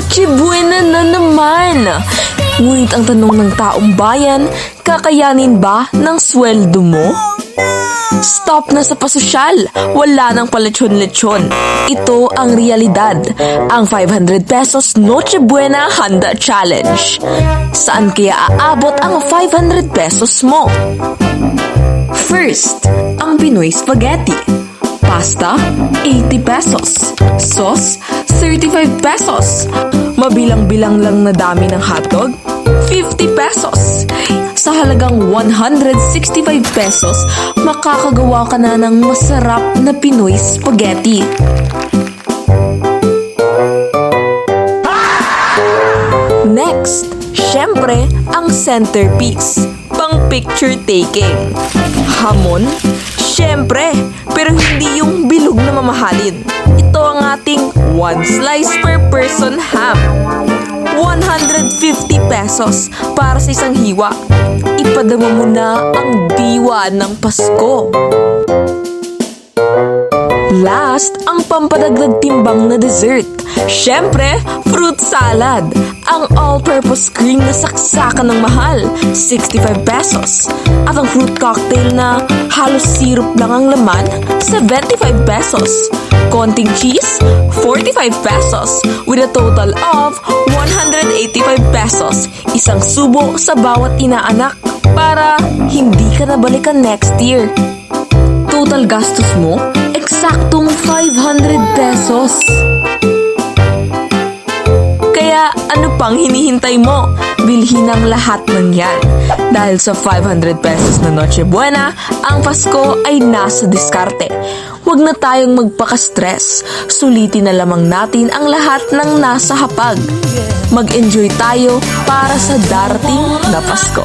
Noche Buena na naman! Ngunit ang tanong ng taong bayan, kakayanin ba ng sweldo mo? Stop na sa pasosyal, wala nang palechon-lechon. Ito ang realidad, ang 500 pesos Noche Buena Handa Challenge. Saan kaya aabot ang 500 pesos mo? First, ang Pinoy Spaghetti. Pasta, 80 pesos. Sauce, 35 pesos. Mabilang-bilang lang na dami ng hotdog, 50 pesos. Sa halagang 165 pesos, makakagawa ka na ng masarap na Pinoy spaghetti. Next, syempre, ang centerpiece, pang picture taking. Hamon? Syempre, pero hindi yung bilog na mamahalin. Ito ang ating 1 slice per person ham. 150 pesos para sa isang hiwa. Ipadama mo na ang diwa ng Pasko. Last, ang pampadagdag timbang na dessert. Syempre, fruit salad. Ang all-purpose cream na saksakan ng mahal, 65 pesos. At ang fruit cocktail na halos syrup lang ang laman, 75 pesos. Konting cheese, 45 pesos. With a total of 185 pesos. Isang subo sa bawat inaanak para hindi ka na balikan next year. Total gastos mo, eksaktong 500 pesos. Kaya ano pang hinihintay mo? Bilhin ang lahat ng yan. Dahil sa 500 pesos na Noche Buena, ang Pasko ay nasa diskarte. Huwag na tayong magpaka-stress. Sulitin na lamang natin ang lahat ng nasa hapag. Mag-enjoy tayo para sa darating na Pasko.